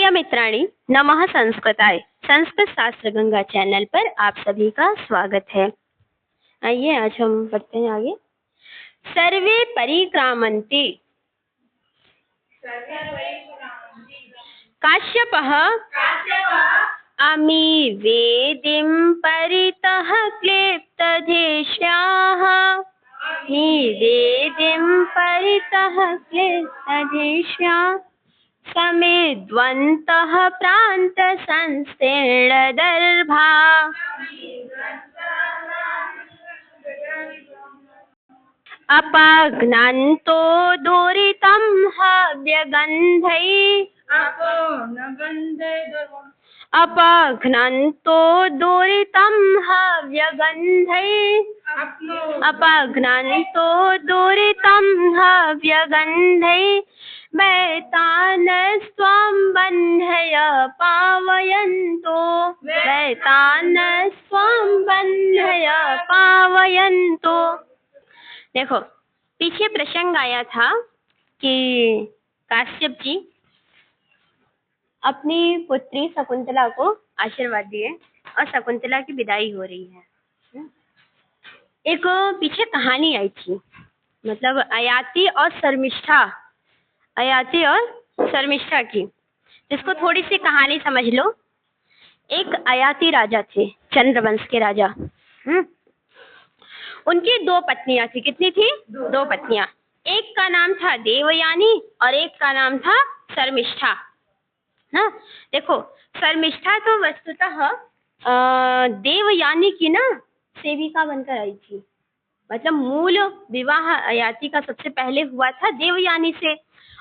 प्रिय मित्राणि, नमः संस्कृताय। संस्कृत शास्त्र गंगा चैनल पर आप सभी का स्वागत है। आइए आज हम पढ़ते हैं आगे। सर्वे परिक्रामन्ति काश्यपः अमी वेदिं परितः क्लिप्तदेश्याः वेदिं परितः क्लिप्तदेश्याः समेद्वन्तः प्रान्तसंस्तीर्णदर्भा अपघ्नन्तो दुरितं अपघ्नन्तो दुरितं हव्यगन्धै वैतानस्त्वं बन्धय पावयन्तो। देखो, पीछे प्रसंग आया था कि काश्यप जी अपनी पुत्री शकुंतला को आशीर्वाद दिए और शकुंतला की विदाई हो रही है। एक पीछे कहानी आई थी, मतलब अयाति और शर्मिष्ठा की। इसको थोड़ी सी कहानी समझ लो। एक अयाति राजा थे, चंद्रवंश के राजा। उनकी दो पत्नियां थी। कितनी थी? दो पत्नियां। एक का नाम था देवयानी और एक का नाम था शर्मिष्ठा। ना देखो, शर्मिष्ठा तो वस्तुतः देवयानी की ना सेविका बनकर आई थी। मतलब मूल विवाह अयाति का सबसे पहले हुआ था देवयानी से।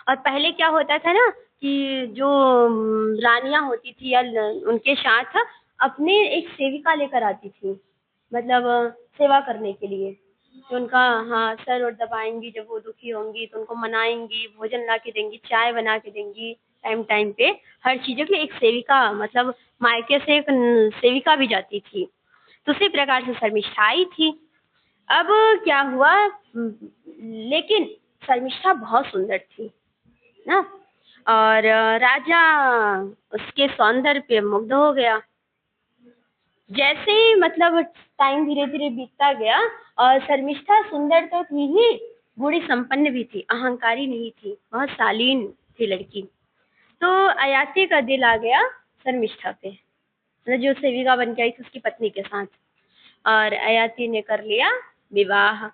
और पहले क्या होता था ना कि जो रानियां होती थी या उनके साथ अपने एक सेविका लेकर आती थी, मतलब सेवा करने के लिए। तो उनका सर और दबाएंगी, जब वो दुखी होंगी तो उनको मनाएंगी, भोजन ला के देंगी, चाय बना के देंगी टाइम टाइम पे। हर चीजों की एक सेविका, मतलब मायके से एक सेविका भी जाती थी। तो उसी प्रकार से शर्मिष्ठा आई थी। अब क्या हुआ, लेकिन शर्मिष्ठा बहुत सुंदर थी ना, और राजा उसके सौंदर्य पे मुग्ध हो गया। जैसे ही मतलब टाइम धीरे धीरे बीतता गया और शर्मिष्ठा सुंदर तो थी ही, बूढ़ी संपन्न भी थी, अहंकारी नहीं थी, बहुत शालीन थी लड़की। तो अयाति का दिल आ गया शर्मिष्ठा पे, मतलब जो सेविका बन के आई थी उसकी पत्नी के साथ। और अयाति ने कर लिया विवाह।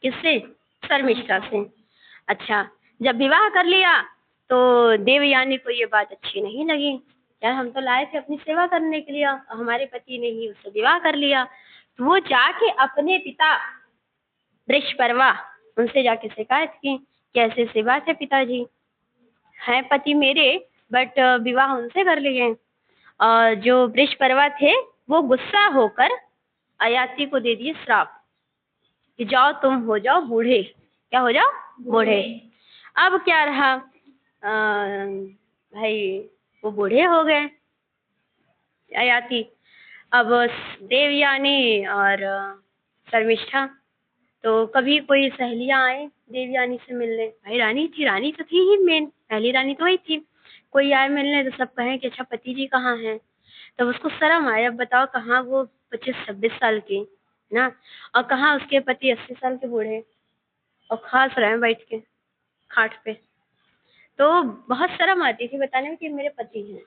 किससे? शर्मिष्ठा से। अच्छा, जब विवाह कर लिया तो देवयानी को ये बात अच्छी नहीं लगी। यार, हम तो लाए थे अपनी सेवा करने के लिए, हमारे पति ने ही उससे विवाह कर लिया। तो वो जाके अपने पिता वृषपर्वा, उनसे जाके शिकायत की, कैसे सेवा थे पिताजी, हैं पति मेरे बट विवाह उनसे कर लिए। और जो वृषपर्वा थे वो गुस्सा होकर अयाति को दे दिए श्राप कि जाओ तुम हो जाओ बूढ़े। क्या हो जाओ? बूढ़े। अब क्या रहा, भाई वो बूढ़े हो गए अयाति। अब देवयानी और शर्मिष्ठा, तो कभी कोई सहेलियां आए देवयानी से मिलने। भाई रानी तो थी ही मेन, पहली रानी तो वही थी। कोई आए मिलने तो सब कहें कि अच्छा पति जी कहाँ हैं। तब उसको शर्म आया। अब बताओ, कहाँ वो 25-26 साल की ना, और कहाँ उसके पति 80 साल के बूढ़े, और खास रहे बैठ के खाट पे। तो बहुत शर्म आती थी बताने में कि मेरे पति हैं।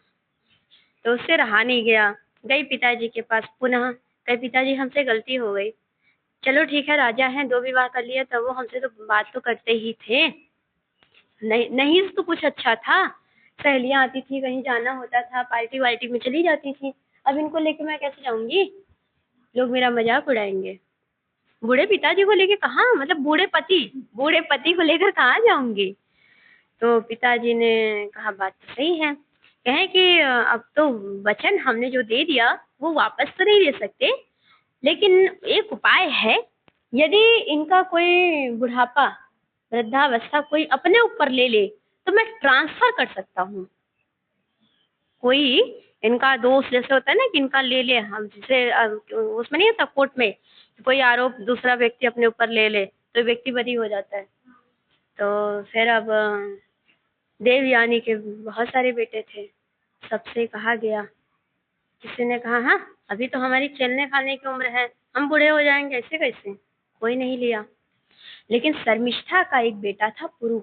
तो उससे रहा नहीं गया, गई पिताजी के पास पुनः, कहे पिताजी हमसे गलती हो गई। चलो ठीक है, राजा हैं, दो विवाह कर लिया, तब वो हमसे तो बात तो करते ही थे। नहीं तो कुछ अच्छा था, सहेलियां आती थी, कहीं जाना होता था, पार्टी वार्टी में चली जाती थी। अब इनको लेके मैं कैसे जाऊंगी, लोग मेरा मजाक उड़ाएंगे। बूढ़े पिताजी को लेके कहाँ, मतलब बूढ़े पति को लेकर कहाँ जाऊंगी। तो पिताजी ने कहा बात तो सही है। कहें कि अब तो वचन हमने जो दे दिया वो वापस तो नहीं ले सकते, लेकिन एक उपाय है। यदि इनका कोई बुढ़ापा, वृद्धावस्था कोई अपने ऊपर ले ले तो मैं ट्रांसफर कर सकता हूँ। कोई इनका दोष जैसे होता है ना कि इनका ले ले, हम जैसे उसमें नहीं होता कोर्ट में, कोई आरोप दूसरा व्यक्ति अपने ऊपर ले ले तो व्यक्ति बरी हो जाता है। तो फिर अब देवयानी के बहुत सारे बेटे थे, सबसे कहा गया। किसी ने कहा हाँ अभी तो हमारी खेलने खाने की उम्र है, हम बूढ़े हो जाएंगे, ऐसे कैसे, कोई नहीं लिया। लेकिन शर्मिष्ठा का एक बेटा था पुरु।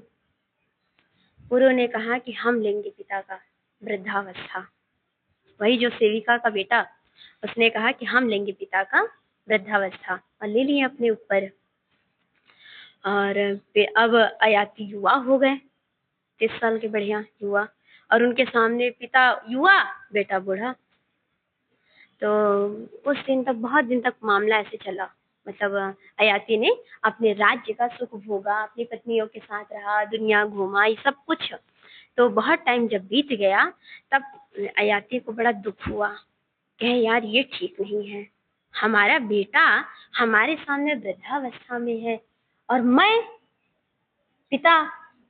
पुरु ने कहा कि हम लेंगे पिता का वृद्धावस्था। वही जो सेविका का बेटा, उसने कहा कि हम लेंगे पिता का वृद्धावस्था और ले लिए अपने ऊपर। और अब अयाति युवा हो गए, 30 साल के बढ़िया युवा, और उनके सामने पिता युवा बेटा बूढ़ा। तो उस दिन तक, बहुत दिन तक मामला ऐसे चला। मतलब अयाति ने अपने राज्य का सुख भोगा, अपनी पत्नियों के साथ रहा, दुनिया घूमा, ये सब कुछ। तो बहुत टाइम जब बीत गया तब अयाति को बड़ा दुख हुआ, कहे यार ये ठीक नहीं है, हमारा बेटा हमारे सामने वृद्धावस्था में है और मैं पिता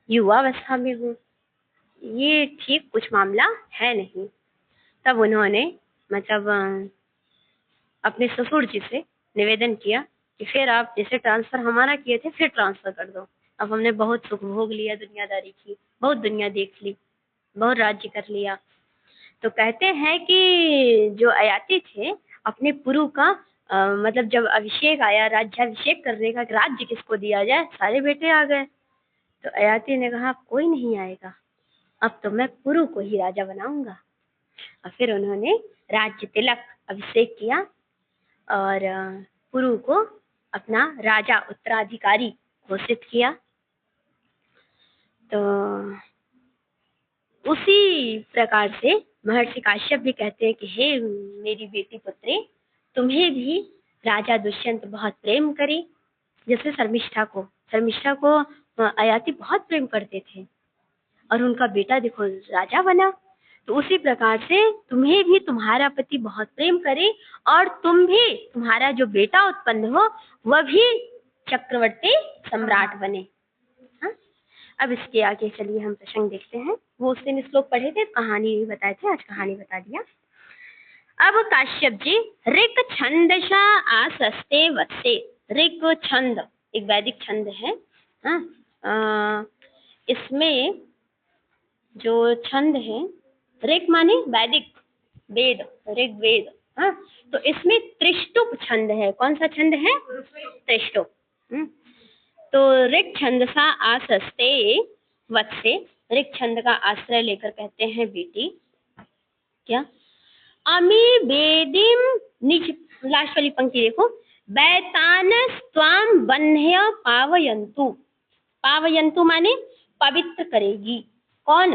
युवावस्था में हूँ, ये ठीक कुछ मामला है नहीं। तब उन्होंने मतलब अपने ससुर जी से निवेदन किया कि फिर आप जैसे ट्रांसफर हमारा किए थे फिर ट्रांसफर कर दो। अब हमने बहुत सुख भोग लिया दुनियादारी की, बहुत दुनिया देख ली, बहुत राज्य कर लिया। तो कहते हैं कि जो अयाति थे अपने पुरु का मतलब जब अभिषेक आया, राज्याभिषेक करने का, राज्य किसको दिया जाए, सारे बेटे आ गए। तो अयाति ने कहा कोई नहीं आएगा, अब तो मैं पुरु को ही राजा बनाऊंगा। और फिर उन्होंने राज्य तिलक अभिषेक किया और पुरु को अपना राजा उत्तराधिकारी घोषित किया। तो उसी प्रकार से महर्षि काश्यप भी कहते हैं कि हे मेरी बेटी पुत्री, तुम्हें भी राजा दुष्यंत बहुत प्रेम करे। जैसे शर्मिष्ठा को अयाति बहुत प्रेम करते थे और उनका बेटा देखो राजा बना। तो उसी प्रकार से तुम्हें भी तुम्हारा पति बहुत प्रेम करे और तुम भी, तुम्हारा जो बेटा उत्पन्न हो वह भी चक्रवर्ती सम्राट बने। हाँ? अब इसके आगे चलिए हम प्रसंग देखते हैं। वो उस दिन श्लोक पढ़े थे, कहानी बताए थे, आज कहानी बता दिया। अब काश्यप जी ऋक छंदसा आसस्ते वत्से। ऋक छंद एक वैदिक छंद है। हाँ? इसमें जो छंद है, ऋक माने वैदिक वेद, ऋग्वेद। हाँ, तो इसमें त्रिष्टुप छंद है। कौन सा छंद है? त्रिष्टुप। तो ऋक छंदसा आसस्ते वत्से, ऋक छंद का आश्रय लेकर कहते हैं बेटी क्या, अमी वेदिम निज, लास्ट वाली पंक्ति देखो, बैतानस त्वाम बन्ह्य पावयन्तु। पावयन्तु माने पवित्र करेगी। कौन?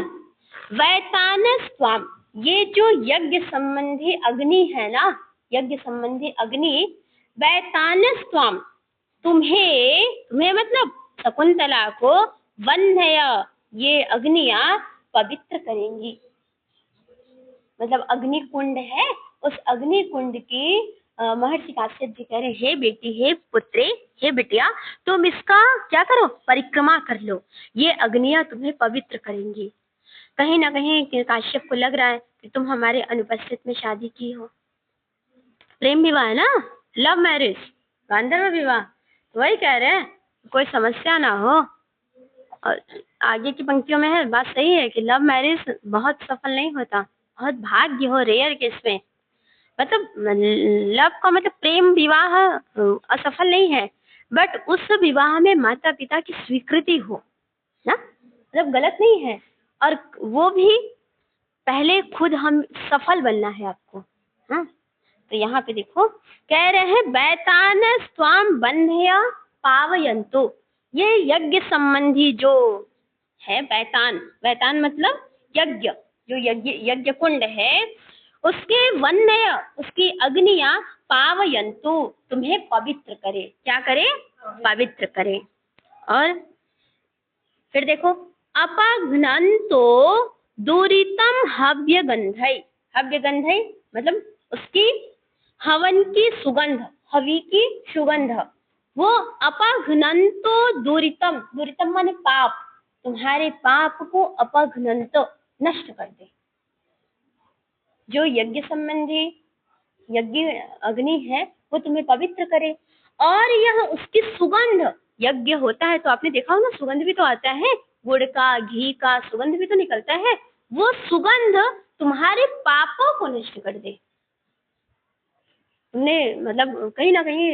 वैतानस त्वाम, ये जो यज्ञ संबंधी अग्नि है ना, यज्ञ संबंधी अग्नि, वैतानस त्वाम, तुम्हें मतलब शकुंतला को, बन्ह्य, ये अग्नियां पवित्र करेंगी। मतलब अग्नि कुंड है, उस अग्नि कुंड की महर्षि काश्यप जी कह रहे हे बेटी, हे पुत्री, हे बिटिया, तुम इसका क्या करो, परिक्रमा कर लो, ये अग्नियां तुम्हें पवित्र करेंगी। कहीं ना कहीं काश्यप को लग रहा है कि तुम हमारे अनुपस्थित में शादी की हो। प्रेम विवाह है ना, लव मैरिज, गांधर्व विवाह। तो वही कह रहे हैं कोई समस्या ना हो। और आगे की पंक्तियों में है, बात सही है कि लव मैरिज बहुत सफल नहीं होता, बहुत भाग्य हो, रेयर केस में। मतलब लव का मतलब प्रेम विवाह असफल नहीं है, बट उस विवाह में माता पिता की स्वीकृति हो ना, मतलब गलत नहीं है। और वो भी पहले खुद हम सफल बनना है आपको। हाँ, तो यहाँ पे देखो कह रहे हैं बैतानस त्वाम बन्ह्य पावयन्तु, ये यज्ञ संबंधी जो है बैतान, बैतान मतलब यज्ञ, जो यज्ञ कुंड है उसके वन्य, उसकी अग्नियां पावयन्तु, तुम्हें पवित्र करे। क्या करे? पवित्र करे। और फिर देखो अपघ्नन्तो दूरितम हव्य गंधई। हव्य गंधई मतलब उसकी हवन की सुगंध, हवि की सुगंध, वो अपघ्नन्तो दूरितम, दूरितम माने पाप, तुम्हारे पाप को अपघ्नन्तो नष्ट कर दे। जो यज्ञ संबंधी यज्ञ अग्नि है वो तुम्हें पवित्र करे। और यह उसकी सुगंध, यज्ञ होता है तो आपने देखा हो ना, सुगंध भी तो आता है, गुड़ का, घी का सुगंध भी तो निकलता है, वो सुगंध तुम्हारे पापों को नष्ट कर दे। तुमने मतलब कहीं ना कहीं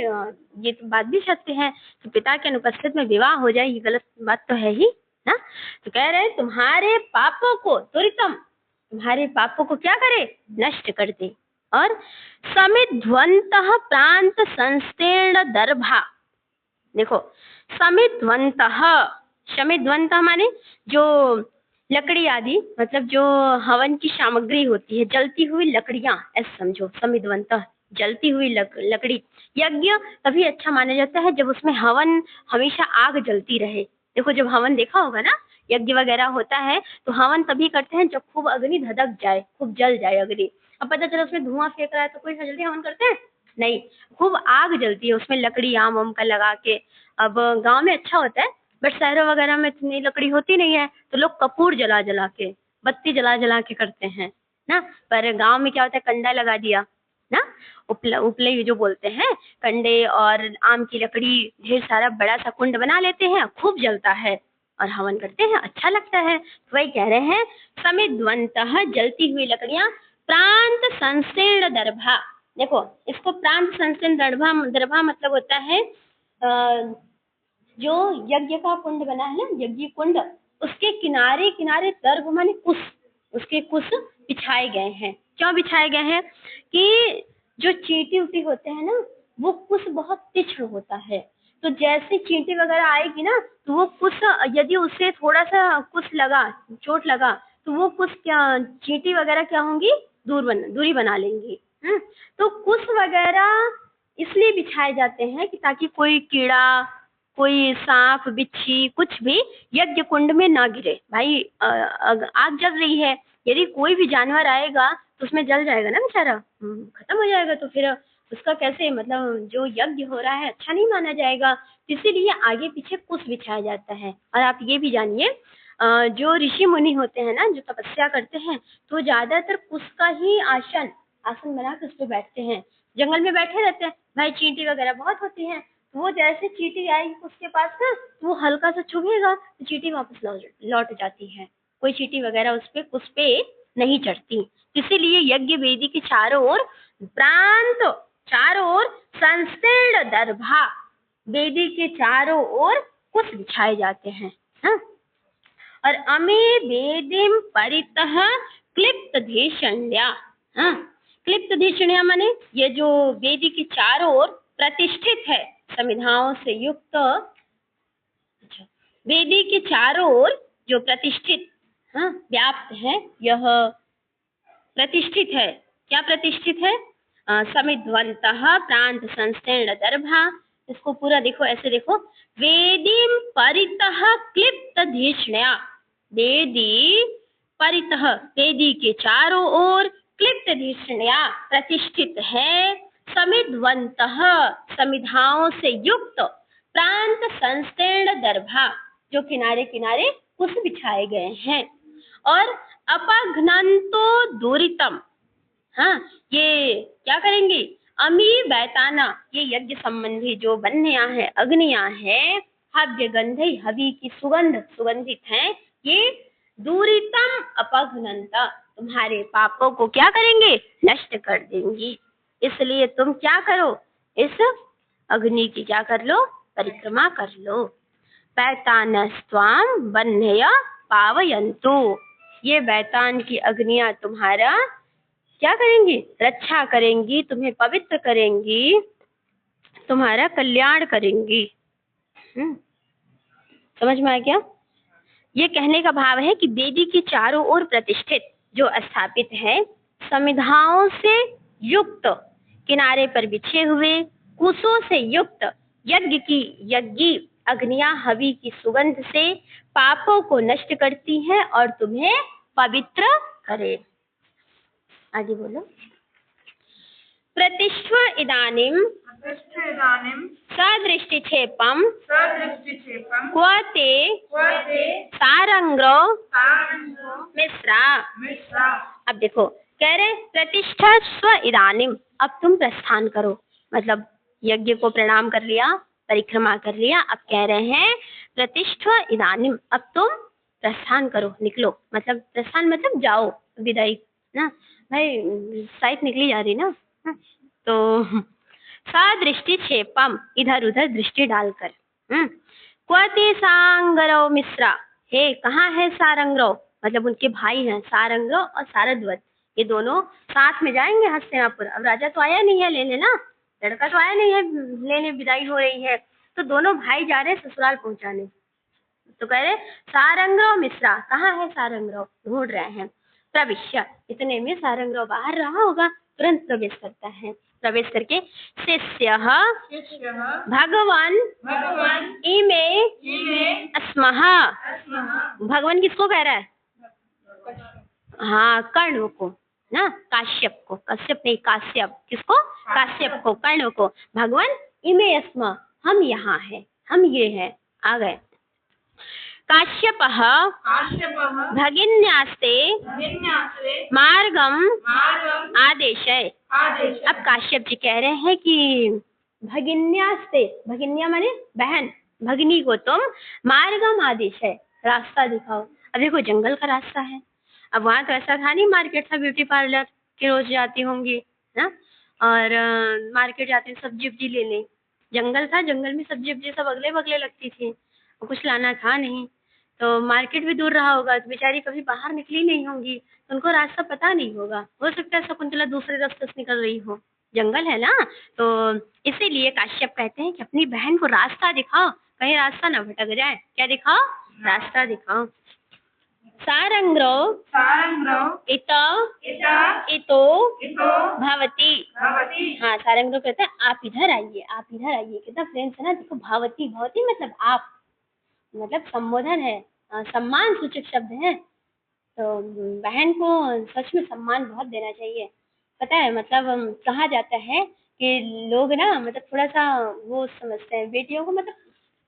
ये तो बात भी सत्य है कि पिता के अनुपस्थित में विवाह हो जाए, ये गलत बात तो है ही ना। तो कह रहे हैं तुम्हारे पापों को त्वरितम, तुम्हारे पापों को क्या करे, नष्ट कर दे। और समिध्वंतः प्रांत संस्तीर्ण दर्भा, देखो समिध्वंतः, समिध्वंतः माने जो लकड़ी आदि, मतलब जो हवन की सामग्री होती है, जलती हुई लकड़ियां, ऐसे समझो समिध्वंतः, जलती हुई लकड़ी। यज्ञ तभी अच्छा माना जाता है जब उसमें हवन हमेशा आग जलती रहे। देखो जब हवन देखा होगा ना, यज्ञ वगैरह होता है तो हवन तभी करते हैं जब खूब अग्नि धधक जाए, खूब जल जाए अग्नि। अब पता चला उसमें धुआं फेंक रहा है तो कोई जल्दी हवन करते हैं नहीं, खूब आग जलती है उसमें, लकड़ी आम वाम का लगा के। अब गांव में अच्छा होता है, बट शहरों वगैरह में इतनी लकड़ी होती नहीं है, तो लोग कपूर जला जला के, बत्ती जला जला के करते हैं ना। पर गांव में क्या होता है, कंडा लगा दिया ना, उपले जो बोलते हैं, कंडे और आम की लकड़ी ढेर सारा बड़ा सा कुंड बना लेते हैं, खूब जलता है और हवन करते हैं, अच्छा लगता है। तो वही कह रहे हैं समिध्वंतः, जलती हुई लकड़ियां, प्रांत संस्तीर्ण दर्भा। देखो इसको प्रांत संस्तीर्ण दर्भा, दर्भा मतलब होता है जो यज्ञ का कुंड बना है ना, यज्ञ कुंड, उसके किनारे किनारे दर्भ माने कुश, उसके कुश बिछाए गए हैं। क्यों बिछाए गए हैं कि जो चींटी उटी होते हैं ना, वो कुश बहुत तीक्ष्ण होता है, तो जैसे चींटी वगैरह आएगी ना, तो वो कुश यदि उससे थोड़ा सा कुश लगा, चोट लगा, तो वो कुश क्या, चींटी वगैरह क्या होंगी, दूरी बना लेंगी। तो कुश वगैरह इसलिए बिछाए जाते हैं कि ताकि कोई कीड़ा, कोई सांप बिच्छी कुछ भी यज्ञ कुंड में ना गिरे। भाई आग जल रही है, यदि कोई भी जानवर आएगा तो उसमें जल जाएगा ना बेचारा, खत्म हो जाएगा, तो फिर उसका कैसे, मतलब जो यज्ञ हो रहा है अच्छा नहीं माना जाएगा। इसीलिए आगे पीछे कुश बिछाया जाता है। और आप ये भी जानिए, जो ऋषि मुनि होते हैं ना, जो तपस्या करते हैं, तो ज्यादातर कुश का ही आसन बना के उस पर बैठते हैं। जंगल में बैठे रहते हैं भाई, चींटी वगैरह बहुत होती हैं, वो जैसे चींटी आएगी उसके पास ना, तो वो हल्का सा चुभेगा तो चींटी वापस लौट जाती है, कोई चींटी वगैरह उस पे नहीं चढ़ती। इसीलिए यज्ञ वेदी के चारों ओर प्रांत, चारों ओर संस्तीर्ण दर्भा, वेदी के चारों ओर कुश बिछाए जाते हैं। हाँ? और अमे वेदिम परितः क्लिप्त धीषण्या, क्लिप्त धीषण्या माने ये जो वेदी के चारों ओर प्रतिष्ठित है, समिधाओं से युक्त, वेदी के चारों ओर जो प्रतिष्ठित, व्याप्त है, यह प्रतिष्ठित है। क्या प्रतिष्ठित है? समिध्वंतः प्रांत संस्तीर्ण दर्भा। इसको पूरा देखो, ऐसे देखो, वेदीम परितः क्लिप्त धीष्ण्या, वेदी परितः, वेदी के चारों ओर, क्लिप्त धीष्ण्या प्रतिष्ठित है, समिध्वंतः समिधाओं से युक्त, प्रांत संस्तीर्ण दर्भा जो किनारे किनारे कुश बिछाए गए हैं, और अपघ्नंतो दूरितम, ये क्या करेंगे, अमी बैताना, ये यज्ञ संबंधी जो बन्नियां हैं, अग्नियां हैं, हव्य गंधे, हवि की सुगंध, सुगंधित हैं, ये दूरितम अपघ्नंता, तुम्हारे पापों को क्या करेंगे, नष्ट कर देंगी। इसलिए तुम क्या करो, इस अग्नि की क्या कर लो, परिक्रमा कर लो। बैतानस्त्वाम बन्नय पावयन्तु, ये बैतान की अग्नियां तुम्हारा क्या करेंगी, रक्षा करेंगी, तुम्हें पवित्र करेंगी, तुम्हारा कल्याण करेंगी। समझ में आ गया? ये कहने का भाव है कि वेदी के चारों ओर प्रतिष्ठित जो स्थापित है, समिधाओं से युक्त, किनारे पर बिछे हुए, कुशों से युक्त यज्ञ अग्नियां हवि की सुगंध से पापों को नष्ट करती हैं और तुम्हें पवित्र करे। आगे बोलो। प्रतिष्ठ इदानीम सदृष्टिक्षेपम क्व ते सारंग्रो मिश्रा। अब देखो, कह रहे प्रतिष्ठा स्व इदानीम, अब तुम प्रस्थान करो, मतलब यज्ञ को प्रणाम कर लिया, परिक्रमा कर लिया, अब कह रहे हैं प्रतिष्ठा इदानीम, अब तुम प्रस्थान करो, निकलो, मतलब प्रस्थान मतलब जाओ, विदाई ना भाई, साइट निकली जा रही ना। हाँ, तो दृष्टि क्षेपम, इधर उधर दृष्टि डालकर। क्वते सांगरो मिश्रा, हे कहाँ है सारंगरो, मतलब उनके भाई हैं सारंगरो और सारद्वत, ये दोनों साथ में जाएंगे हस्तिनापुर। अब राजा तो आया नहीं है लेने ना, लड़का तो आया नहीं है लेने, विदाई हो रही है, तो दोनों भाई जा रहे ससुराल पहुंचाने। तो कह रहे सारंगरो मिश्रा, कहाँ है सारंगरो, ढूंढ रहे हैं। प्रविश्य, इतने में सारंगरो बाहर रहा होगा, तुरंत प्रवेश करता है। प्रवेश करके शिष्य भगवान इमे अस्मः, भगवान किसको कह रहा है? हाँ, कर्ण को ना, काश्यप को, कश्यप नहीं काश्यप, किसको? काश्यप को, कर्ण को। भगवान इमे अस्म, हम यहाँ हैं, हम ये हैं, आ गए। काश्यपः भगिन्यास्ते मार्गम आदेशय। अब काश्यप जी कह रहे हैं कि भगिन्यास्ते, भगिन्या माने बहन, भगिनी को तुम मार्गम आदेश है, रास्ता दिखाओ। अब देखो जंगल का रास्ता है, अब वहाँ तो ऐसा था नहीं, मार्केट था, ब्यूटी पार्लर की रोज जाती होंगी ना, और मार्केट जाती सब्जी उब्जी लेने, जंगल था, जंगल में सब्जी उब्जी सब अगले बगले लगती थी, कुछ लाना था नहीं, तो मार्केट भी दूर रहा होगा, तो बेचारी कभी बाहर निकली नहीं होंगी, तो उनको रास्ता पता नहीं होगा, हो सकता है शकुंतला दूसरे रास्ते से निकल रही हो, जंगल है ना। तो इसीलिए काश्यप कहते हैं कि अपनी बहन को रास्ता दिखाओ, कहीं रास्ता ना भटक जाए। क्या दिखाओ? रास्ता दिखाओ। सारंग्रो इतो भवती। हाँ, सारंग्रो कहते हैं आप इधर आइए, आप इधर आइए, कितना प्रेम से ना, देखो भवती, भवती मतलब आप, मतलब संबोधन है, सम्मान सूचक शब्द है, तो बहन को सच में सम्मान बहुत देना चाहिए। पता है, मतलब कहा जाता है कि लोग ना मतलब थोड़ा सा वो समझते हैं बेटियों को, मतलब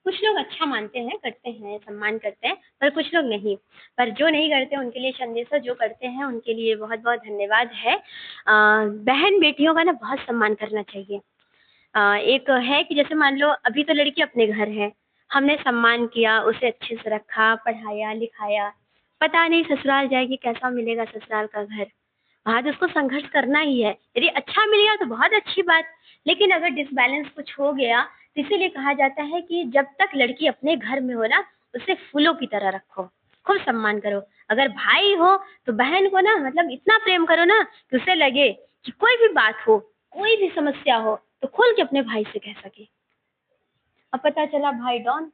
कुछ लोग अच्छा मानते हैं, करते हैं, सम्मान करते हैं, पर कुछ लोग नहीं, पर जो नहीं करते उनके लिए संदेशा, जो करते हैं उनके लिए बहुत बहुत धन्यवाद है। बहन बेटियों का ना बहुत सम्मान करना चाहिए। एक है कि जैसे मान लो अभी तो लड़की अपने घर है, हमने सम्मान किया, उसे अच्छे से रखा, पढ़ाया लिखाया, पता नहीं ससुराल जाएगी कैसा मिलेगा ससुराल का घर, वहाँ तो उसको संघर्ष करना ही है। यदि अच्छा मिल गया तो बहुत अच्छी बात, लेकिन अगर डिसबैलेंस कुछ हो गया तो इसीलिए कहा जाता है कि जब तक लड़की अपने घर में हो ना, उसे फूलों की तरह रखो, खूब सम्मान करो। अगर भाई हो तो बहन को ना मतलब इतना प्रेम करो ना कि उसे लगे कि कोई भी बात हो, कोई भी समस्या हो तो खोल के अपने भाई से कह सके। अब पता चला भाई डॉन,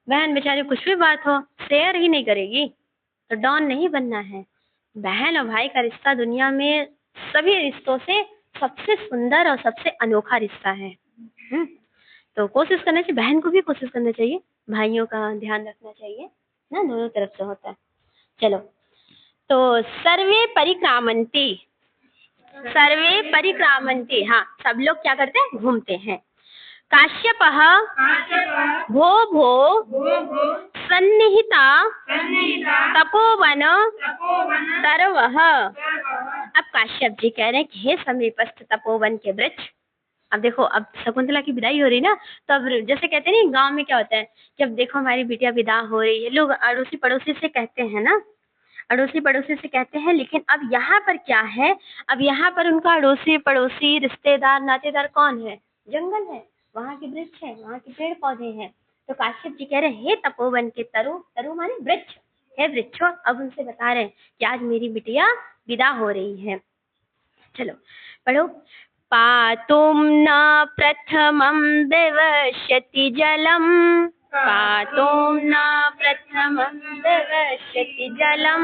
बहन बेचारी कुछ भी बात हो शेयर ही नहीं करेगी, तो डॉन नहीं बनना है। बहन और भाई का रिश्ता दुनिया में सभी रिश्तों से सबसे सुंदर और सबसे अनोखा रिश्ता है। तो कोशिश करना चाहिए, बहन को भी कोशिश करना चाहिए, भाइयों का ध्यान रखना चाहिए ना, दोनों तरफ से होता है। चलो, तो सर्वे परिक्रामन्ति, हाँ सब लोग क्या करते हैं? घूमते हैं। काश्यपः भो सन्निहिता तपोवन सर्वः। अब काश्यप जी कह रहे हैं कि हे समीपस्थ तपोवन के वृक्ष। अब देखो, अब शकुंतला की विदाई हो रही ना, तो अब जैसे कहते हैं ना गांव में क्या होता है कि अब देखो हमारी बिटिया विदा हो रही है, लोग अड़ोसी पड़ोसी से कहते हैं ना, अड़ोसी पड़ोसी से कहते हैं। लेकिन अब यहाँ पर क्या है, अब यहाँ पर उनका अड़ोसी पड़ोसी रिश्तेदार नातेदार कौन है? जंगल है, वहाँ के वृक्ष है, वहाँ के पेड़ पौधे हैं। तो काश्यप जी कह रहे हैं हे तपोवन के तरु माने वृक्ष, हे वृक्षो। अब उनसे बता रहे हैं कि आज मेरी बिटिया विदा हो रही है। चलो पढ़ो। पातुम न प्रथमं दिवस्यति जलम, पातुम न प्रथमं दिवस्यति जलम,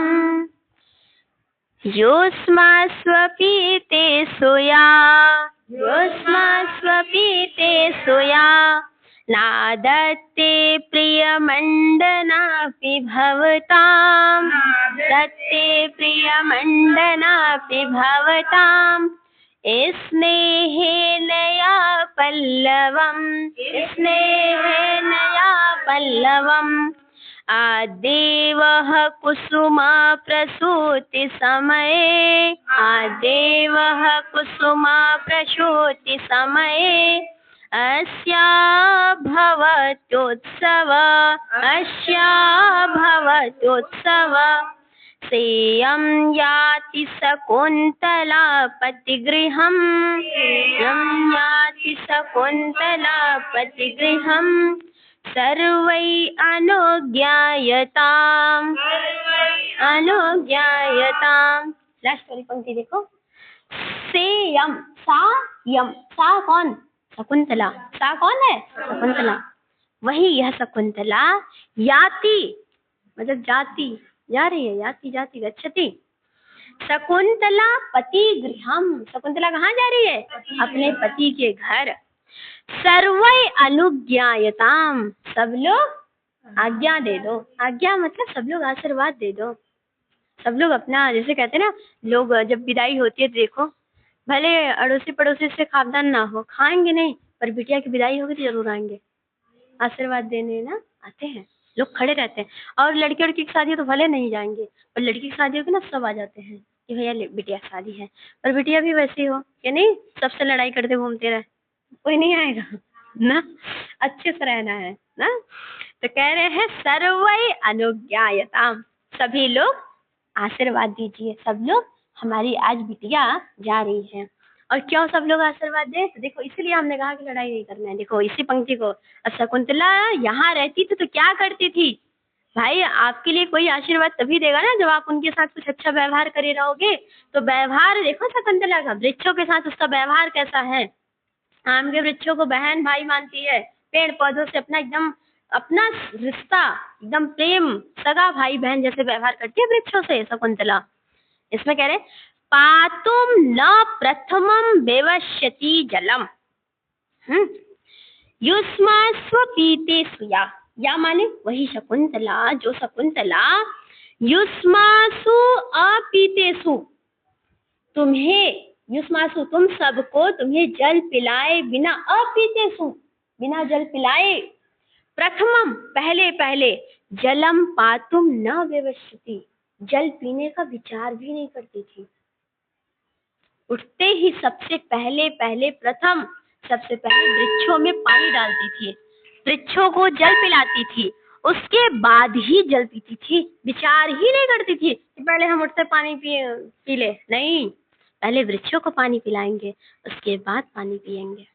योऽस्मास्वपीते सोया, नादत्ते प्रियमण्डनापि भवताम्, स्नेहेन या पल्लवम्, आदेवः कुसुमा प्रसूति समये, अस्या भवत्योत्सव, अस्या भवत्योत्सव। सेयं याति शकुन्तला पतिगृहम्, सेयं याति शकुन्तला पतिगृहम्, सर्वै अनुज्ञायताम्, अनुज्ञायताम्। लास्ट वाली पंक्ति देखो, सेयम, सा यम, सा कौन? शकुंतला। सा कौन है? शकुंतला। वही यह शकुंतला याति मतलब जाती, जा रही है, याति जाति गच्छति। शकुंतला पति गृहम, शकुंतला कहाँ जा रही है? अपने पति के घर। सर्वै अनुज्ञायताम, सब लोग आज्ञा दे दो। आज्ञा मतलब सब लोग आशीर्वाद दे दो। सब लोग अपना, जैसे कहते हैं ना लोग, जब विदाई होती है तो देखो, भले अड़ोसी पड़ोसी से खानदान ना हो, खाएंगे नहीं, पर बिटिया की विदाई होगी तो जरूर आएंगे, आशीर्वाद देने ना आते हैं, लोग खड़े रहते हैं। और लड़की लड़की की शादी तो भले नहीं जाएंगे, पर लड़की की शादी होगी ना सब आ जाते हैं कि भैया बिटिया की शादी है। पर बिटिया भी वैसी हो कि नहीं, सबसे लड़ाई करते घूमते रहे, कोई नहीं आएगा ना, अच्छे से रहना है ना। तो कह रहे हैं सर्वै अनुज्ञायताम, सभी लोग आशीर्वाद दीजिए। सब लोग, हमारी आज बिटिया जा रही है। और क्यों सब लोग आशीर्वाद दे? तो देखो इसलिए हमने कहा कि लड़ाई नहीं करना है। देखो इसी पंक्ति को, शकुंतला यहाँ रहती तो क्या करती थी भाई? आपके लिए कोई आशीर्वाद तभी देगा ना जब आप उनके साथ कुछ अच्छा व्यवहार करे रहोगे। तो व्यवहार देखो शकुंतला का, वृक्षों के साथ उसका व्यवहार कैसा है। आम के वृक्षों को बहन भाई मानती है, पेड़ पौधों से अपना एकदम अपना रिश्ता, एकदम प्रेम, सगा भाई बहन जैसे व्यवहार करती है वृक्षों से शकुंतला। इसमें कह रहे पातुम न प्रथमम वेवश्यति जलम, युष्मास्व पीतेषु, या माने वही शकुंतला, जो शकुंतला युष्मासु अपीतेषु, तुम्हें युष्मासु तुम सबको, तुम्हें जल पिलाए बिना, अपीतेषु बिना जल पिलाए, प्रथमम पहले पहले, जलम पातुम न व्यवस्थिति, जल पीने का विचार भी नहीं करती थी। उठते ही सबसे पहले पहले प्रथम सबसे पहले वृक्षों में पानी डालती थी, वृक्षों को जल पिलाती थी, उसके बाद ही जल पीती थी। विचार ही नहीं करती थी कि पहले हम उठते पानी पी ले, नहीं, पहले वृक्षों को पानी पिलाएंगे, उसके बाद पानी पिएंगे।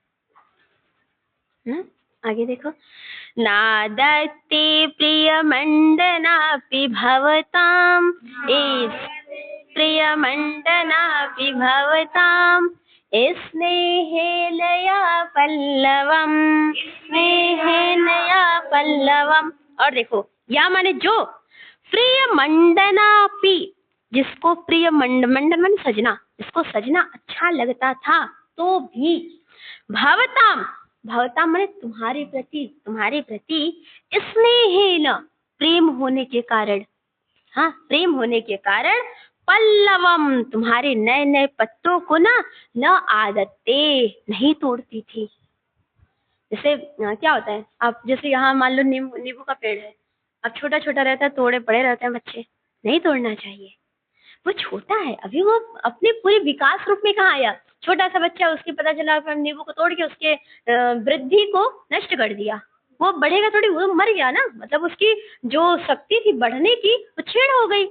आगे देखो, नादत्ते प्रियमण्डनापि भवताम्, प्रियमण्डनापि भवताम्, स्नेहेनया पल्लवम्, स्नेहेनया पल्लवम्। और देखो, या माने जो, प्रियमण्डनापि, जिसको प्रिय मंडन माने सजना, जिसको सजना अच्छा लगता था तो भी, भवताम, भवताम माने तुम्हारे प्रति, तुम्हारे प्रति, स्नेहेन प्रेम होने के कारण, हाँ प्रेम होने के कारण, पल्लवम तुम्हारे नए नए पत्तों को ना, न आदत्ते नहीं तोड़ती थी। जैसे क्या होता है, आप जैसे यहाँ मान लो नींबू का पेड़ है, अब छोटा छोटा रहता है, तोड़े पड़े रहते हैं बच्चे, नहीं तोड़ना चाहिए, वो छोटा है अभी, वो अपने पूरे विकास रूप में कहाँ आया, छोटा सा बच्चा, उसके पता चला नींबू को तोड़ के उसके वृद्धि को नष्ट कर दिया, वो बढ़ेगा थोड़ी, वो मर गया ना, मतलब उसकी जो शक्ति थी बढ़ने की वो छेड़ हो गई।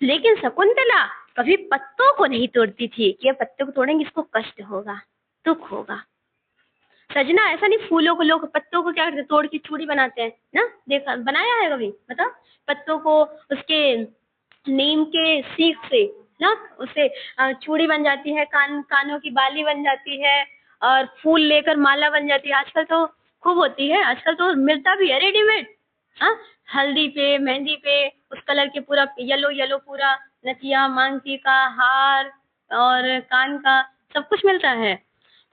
लेकिन शकुंतला कभी पत्तों को नहीं तोड़ती थी कि पत्तों को तोड़ेंगे इसको कष्ट होगा, दुख होगा। सजना ऐसा नहीं, फूलों को लोग पत्तों को क्या करते, तोड़ के चूड़ी बनाते हैं ना, देखा बनाया है कभी, बताओ, पत्तों को उसके नीम के सीख से ना, उससे चूड़ी बन जाती है, कानों की बाली बन जाती है, और फूल लेकर माला बन जाती है। आजकल तो खूब होती है, आजकल तो मिलता भी है रेडीमेड, हाँ, हल्दी पे, मेहंदी पे, उस कलर के पूरा येलो येलो पूरा नथिया, मांगटी का हार और कान का सब कुछ मिलता है,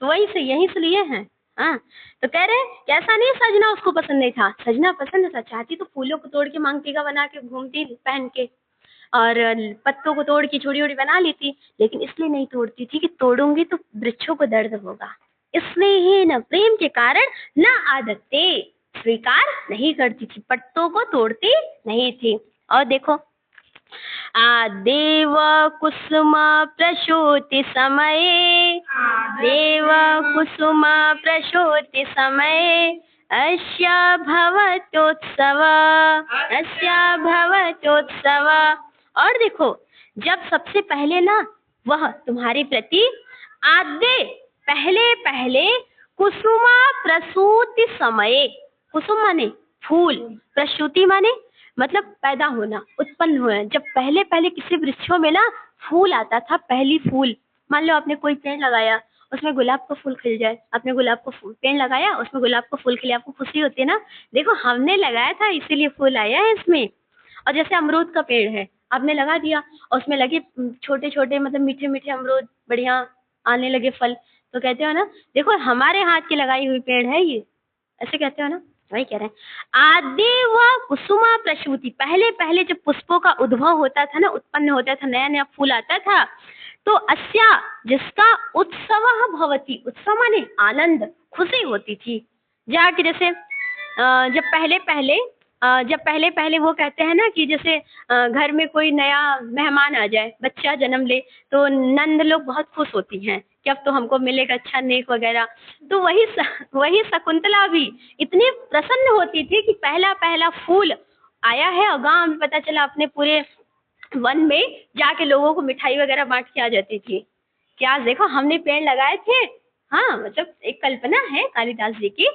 तो वही से यहीं से लिए हैं। हाँ, तो कह रहे कि ऐसा नहीं सजना उसको पसंद नहीं था, सजना पसंद था, चाहती तो फूलों को तोड़ के मांगटी का बना के घूमती पहन के, और पत्तों को तोड़ के चूड़ी उड़ी बना लेती, लेकिन इसलिए नहीं तोड़ती थी कि तोड़ूंगी तो वृक्षों को दर्द होगा, इसलिए ही न प्रेम के कारण न आदत्ते स्वीकार नहीं करती थी, पत्तों को तोड़ती नहीं थी। और देखो, आदेव कुसुम प्रसूति समये, देव कुसुम प्रसूति समये अस्य भवत्योत्सव, अस्य भवत्योत्सव। और देखो, जब सबसे पहले ना वह तुम्हारे प्रति आद्य पहले पहले कुसुमा प्रसूति समये, कुसुम माने फूल, प्रसूति माने मतलब पैदा होना, उत्पन्न होना। जब पहले पहले किसी वृक्षों में ना फूल आता था, पहली फूल, मान लो आपने कोई पेड़ लगाया, उसमें गुलाब का फूल खिल जाए, आपने गुलाब का पेड़ लगाया, उसमें गुलाब का फूल खिले, आपको खुशी होती है ना, देखो हमने लगाया था इसीलिए फूल आया है इसमें। और जैसे अमरूद का पेड़ है, आपने लगा दिया और उसमें लगे छोटे छोटे मतलब मीठे मीठे अमरूद, बढ़िया आने लगे फल, तो कहते हो ना देखो हमारे हाथ की लगाई हुई पेड़ है ये, ऐसे कहते हो ना, वही कह रहे हैं। आदि व कुसुमा प्रसूति, पहले पहले जब पुष्पों का उद्भव होता था ना, उत्पन्न होता था, नया नया फूल आता था, तो अस्या जिसका उत्सव भवती, उत्सव माने आनंद, खुशी होती थी। जाके जैसे जब पहले पहले वो कहते हैं ना कि जैसे घर में कोई नया मेहमान आ जाए, बच्चा जन्म ले, तो नंद लोग बहुत खुश होती हैं कि अब तो हमको मिलेगा अच्छा नेक वगैरह। तो वही शकुंतला भी इतनी प्रसन्न होती थी कि पहला पहला फूल आया है, और गांव में पता चला, अपने पूरे वन में जाके लोगों को मिठाई वगैरह बांट के आ जाती थी कि आज देखो हमने पेड़ लगाए थे। हाँ, मतलब एक कल्पना है कालिदास जी की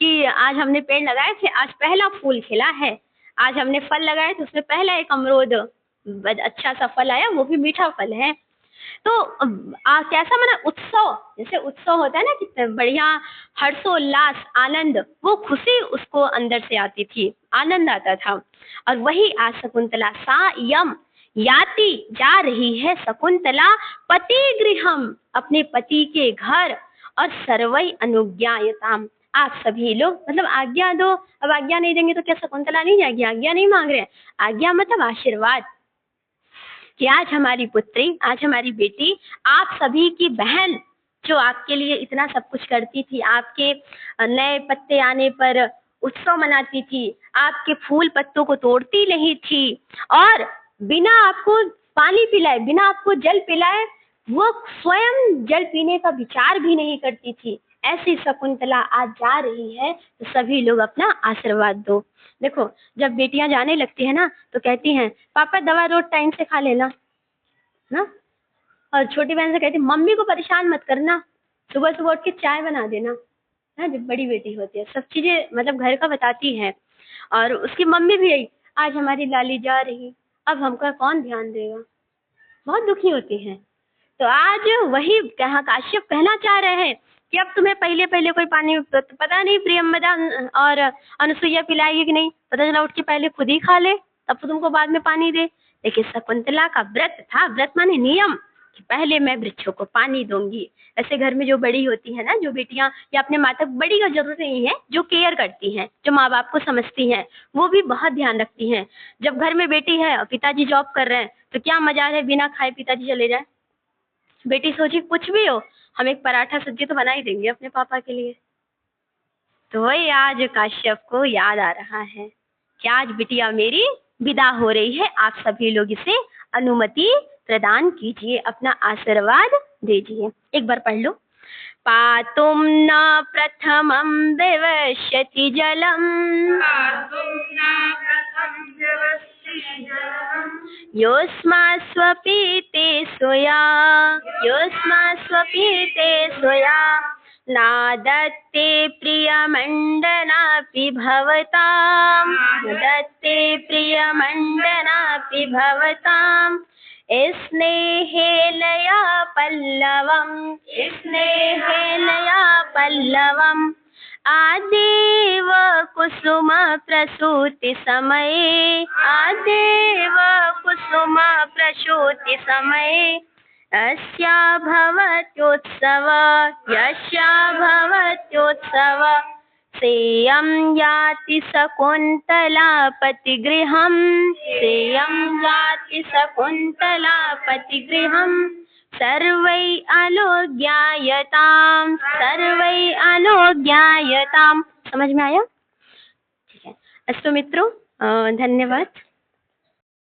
कि आज हमने पेड़ लगाए थे, आज पहला फूल खिला है, आज हमने फल लगाए थे, उसमें पहला एक अमरूद अच्छा सा फल आया, वो भी मीठा फल है। तो कैसा माना उत्सव, जैसे उत्सव होता है ना कि बढ़िया हर्षोल्लास आनंद, वो खुशी उसको अंदर से आती थी, आनंद आता था। और वही आज शकुंतला सा यम याति, जा रही है शकुंतला पति गृहम, अपने पति के घर, और सर्वै अनुज्ञायताम, आप सभी लोग मतलब आज्ञा दो। अब आज्ञा नहीं देंगे तो क्या शकुंतला नहीं जाएगी? आज्ञा नहीं मांग रहे हैं, आज्ञा मतलब आशीर्वाद कि आज हमारी पुत्री, आज हमारी बेटी, आप सभी की बहन जो आपके लिए इतना सब कुछ करती थी, आपके नए पत्ते आने पर उत्सव मनाती थी, आपके फूल पत्तों को तोड़ती नहीं थी, और बिना आपको पानी पिलाए, बिना आपको जल पिलाए वो स्वयं जल पीने का विचार भी नहीं करती थी, ऐसी शकुंतला आज जा रही है, तो सभी लोग अपना आशीर्वाद दो। देखो, जब बेटियां जाने लगती है ना तो कहती हैं पापा दवा रोज टाइम से खा लेना ना, और छोटी बहन से कहती मम्मी को परेशान मत करना, सुबह सुबह उठ के चाय बना देना ना। जब बड़ी बेटी होती है सब चीजें मतलब घर का बताती है, और उसकी मम्मी भी यही, आज हमारी लाली जा रही, अब हमका कौन ध्यान देगा, बहुत दुखी होती है। तो आज वही कहा काश्यप कहना चाह रहे हैं कि अब तुम्हें पहले पहले कोई पानी, पता नहीं प्रियंवदा और अनुसुईया पिलाएगी कि नहीं, पता चला उठ के पहले खुद ही खा ले, तब तो तुमको बाद में पानी दे। लेकिन शकुंतला का व्रत था, व्रत माने नियम, कि पहले मैं वृक्षों को पानी दूंगी। ऐसे घर में जो बड़ी होती है ना, जो बेटियां या अपने माता, बड़ी का जरूरत नहीं है, जो केयर करती हैं, जो माँ बाप को समझती हैं, वो भी बहुत ध्यान रखती हैं। जब घर में बेटी है और पिताजी जॉब कर रहे हैं तो क्या मजा है बिना खाए पिताजी चले जाए, बेटी सोची कुछ भी हो हम एक पराठा सब्जी तो बना ही देंगे अपने पापा के लिए। तो वही आज काश्यप को याद आ रहा है कि आज बिटिया मेरी विदा हो रही है, आप सभी लोग इसे अनुमति प्रदान कीजिए, अपना आशीर्वाद दीजिए। एक बार पढ़ लो। पातुम न प्रथमं विवस्यति जलम, योऽस्मास्वपीते सोया, योऽस्मास्वपीते सोया, नादत्ते प्रियमण्डनापि भवतां, नादत्ते प्रियमण्डनापि भवतां, स्नेहेनया पल्लवं, स्नेहेनया पल्लवम्, आदेव कुसुम प्रसूति समये, आदेव कुसुम प्रसूति समये अस्या भवत्योत्सव, यस्या भवत्योत्सव, सेयं याति शकुन्तला पतिगृहं, सेयं याति शकुन्तला पतिगृहं, सर्वै अनुज्ञायतां, सर्वै अनुज्ञायतां। समझ में आया? ठीक है। अस्तु मित्रों, धन्यवाद।